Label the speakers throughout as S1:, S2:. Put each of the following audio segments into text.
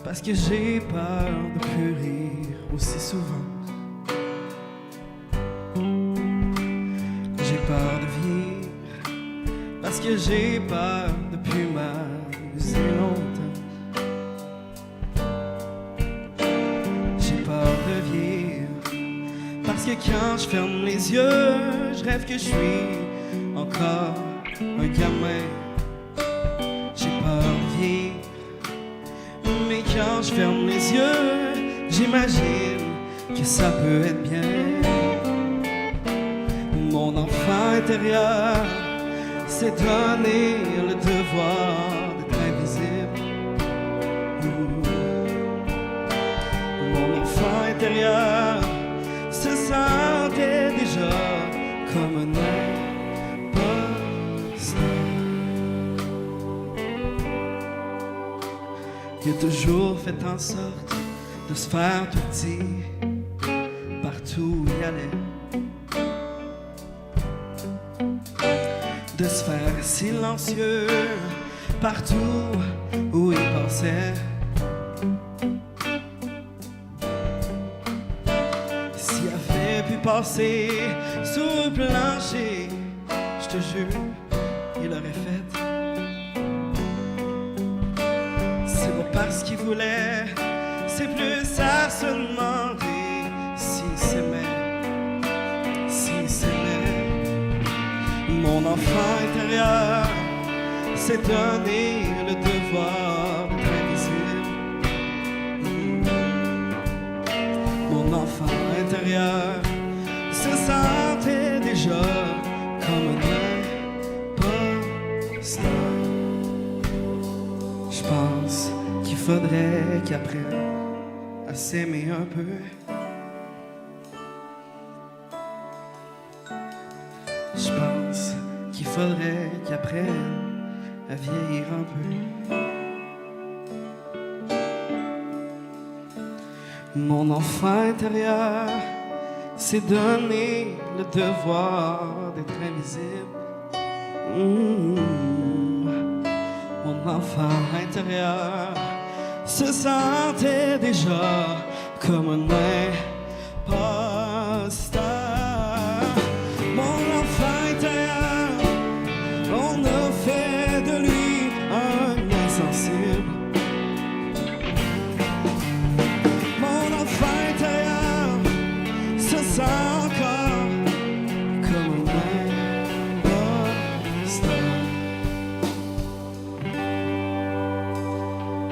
S1: parce que j'ai peur de plus rire aussi souvent. J'ai peur de vieillir parce que j'ai peur de plus m'amuser longtemps. J'ai peur de vieillir parce que quand je ferme les yeux, je rêve que je suis encore un gamin. J'ai peur de vieillir, mais quand je ferme les yeux, j'imagine que ça peut être bien. Mon enfant intérieur s'est donné le devoir d'être invisible. Mon enfant intérieur se sentait déjà comme un imposteur. Il a toujours fait en sorte de se faire tout petit partout où il allait, de se faire silencieux partout où il passait. S'il avait pu passer sous le plancher, je te jure, il l'aurait fait. C'est pas parce qu'il voulait, c'est plus à se demander s'il s'aimait, s'il s'aimait. Mon enfant intérieur s'est donné le devoir d'être invisible. Mon enfant intérieur se sentait déjà comme un imposteur. Je pense qu'il faudrait qu'il apprenne à s'aimer un peu. Je pense qu'il faudrait qu'il apprenne à vieillir un peu. Mon enfant intérieur s'est donné le devoir d'être invisible. Mon enfant intérieur se sentait déjà comme un imposteur. Mon enfant intérieur, on a fait de lui un insensible. Mon enfant intérieur se sent encore comme un imposteur.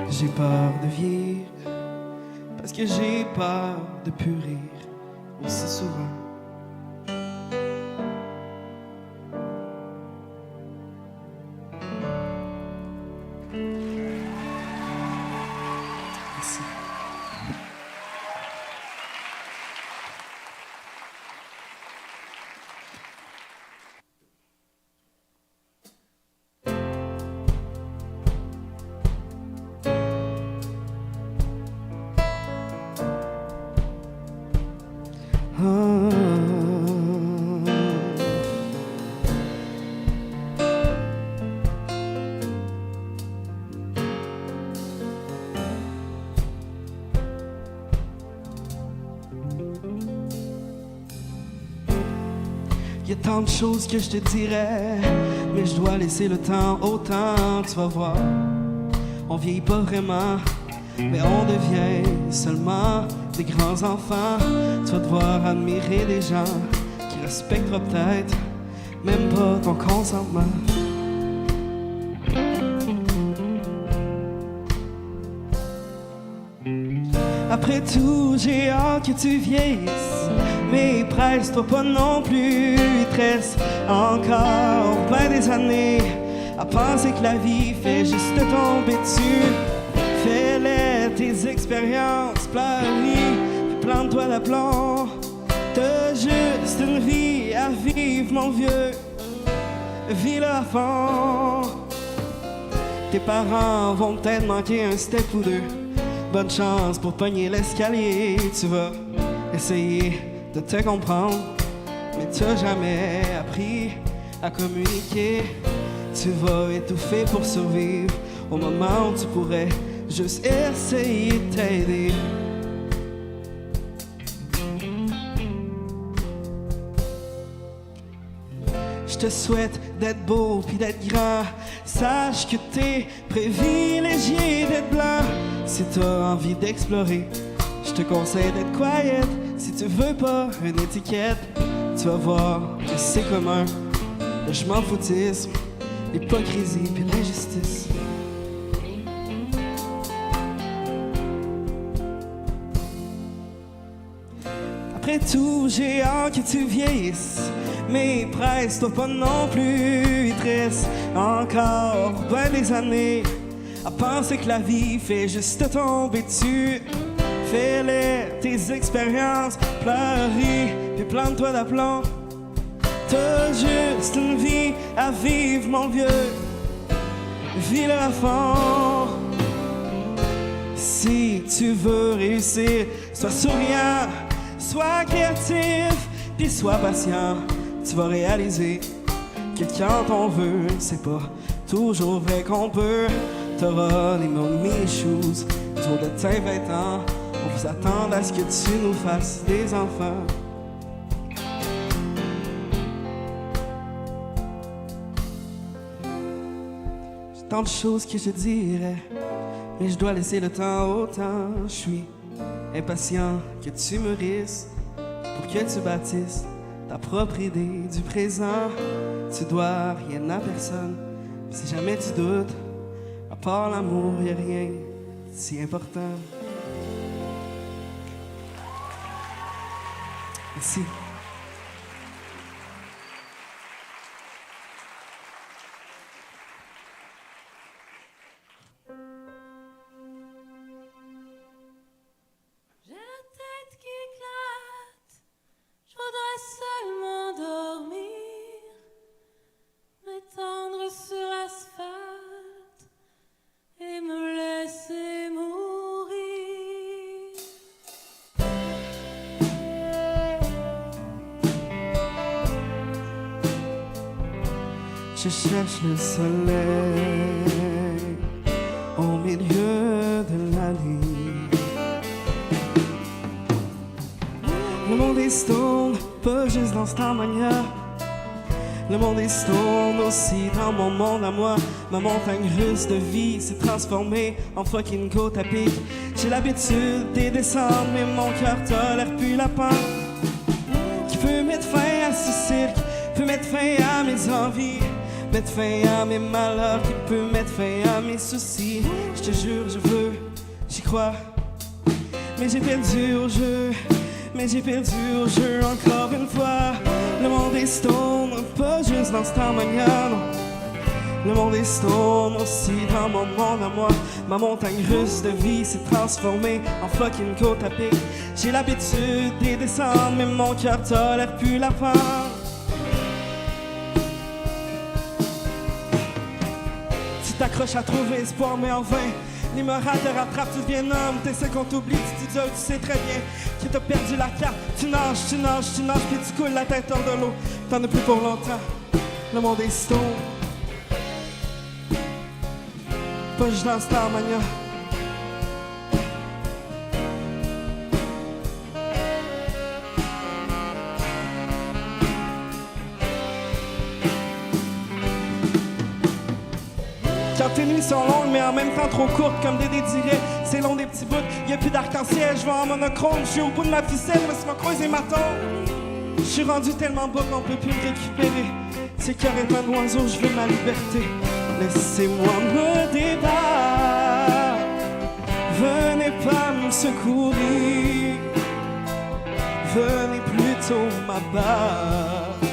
S1: J'ai peur de vieillir parce que j'ai peur de plus rire aussi souvent. Merci. Il y a tant de choses que je te dirais, mais je dois laisser le temps au temps. Tu vas voir, on vieillit pas vraiment, mais on devient seulement des grands enfants. Tu vas devoir admirer des gens qui respecteront peut-être même pas ton consentement. Après tout, j'ai hâte que tu vieillisses, mais presse-toi pas non plus. Il te reste encore plein des années à penser que la vie fait juste te tomber dessus. Fais-les tes expériences, pleure-y, plante-toi l'aplomb. T'as juste une vie à vivre, mon vieux, vis-le à fond. Tes parents vont peut-être manquer un step ou deux. Bonne chance pour pogner l'escalier. Tu vas essayer de te comprendre, mais tu n'as jamais appris à communiquer. Tu vas étouffer pour survivre au moment où tu pourrais juste essayer de t'aider. Je te souhaite d'être beau puis d'être grand. Sache que t'es privilégié d'être blanc. Si t'as envie d'explorer, je te conseille d'être quiet. Si tu veux pas une étiquette, tu vas voir que c'est commun. Le je m'en foutisme, l'hypocrisie puis l'injustice. Après tout, j'ai hâte que tu vieillisses. Mais presse-toi pas non plus, il te reste encore ben des années à penser que la vie fait juste te tomber dessus. Fais-les tes expériences, pleurer, puis plante-toi d'aplomb. T'as juste une vie à vivre, mon vieux, vis-le à fond. Si tu veux réussir, sois souriant, sois créatif, puis sois patient. Tu vas réaliser que quand on veut, c'est pas toujours vrai qu'on peut. T'auras les mommy shoes autour de tes 20 ans. On vous attend à ce que tu nous fasses des enfants. J'ai tant de choses que je dirais, mais je dois laisser le temps au temps. Je suis impatient que tu me risques pour que tu bâtisses ta propre idée du présent. Tu dois rien à personne. Si jamais tu doutes, à part l'amour, y'a rien de si important. Merci.
S2: J'ai la tête qui éclate, je voudrais seulement dormir, m'étendre sur l'asphalte et me laisser mourir.
S1: Je cherche le soleil au milieu de la nuit. Le monde est stone, pas juste dans cette manière. Le monde est stone aussi dans mon monde à moi. Ma montagne russe de vie s'est transformée en fucking côte à pic. J'ai l'habitude de descendre, mais mon cœur tolère plus la pente. Qui peut mettre fin à ce cirque, peut mettre fin à mes envies, mettre fin à mes malheurs, qui peut mettre fin à mes soucis. Je te jure, je veux, j'y crois. Mais j'ai perdu au jeu, mais j'ai perdu au jeu encore une fois. Le monde est stone, pas juste dans cette manière, non. Le monde est stone aussi dans mon monde à moi. Ma montagne russe de vie s'est transformée en fucking côte à pic. J'ai l'habitude de descendre, mais mon cœur tolère plus la pente. Tu t'accroches à trouver espoir, mais en vain. Les morales te rattrapent, tu deviens homme, t'essaies qu'on t'oublie, tu t'isoles, tu sais très bien que t'as perdu la carte. Tu nages, tu nages, tu nages, puis tu coules la tête hors de l'eau. T'en as plus pour longtemps, le monde est stone. Pas juste dans Star Mania. Quand tes nuits sont longues, mais en même temps trop courtes, comme des dirait, c'est long des petits bouts, y'a plus d'arc-en-ciel, je vais en monochrome, je suis au bout de ma ficelle, mais c'est ma creusé ma tombe. Je suis rendu tellement bas qu'on peut plus me récupérer. C'est carrément un oiseau, je veux ma liberté. Laissez-moi me débattre, venez pas me secourir, venez plutôt m'abattre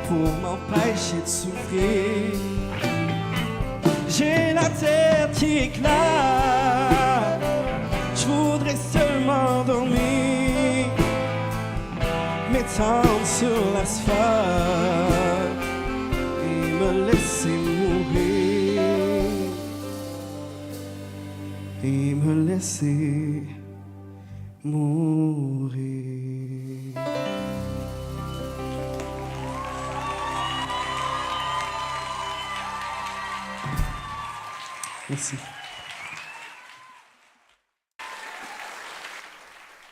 S1: pour m'empêcher de souffrir. J'ai la tête qui éclate, je voudrais seulement dormir, m'étendre sur l'asphalte et me laisser mourir, et me laisser mourir. Merci.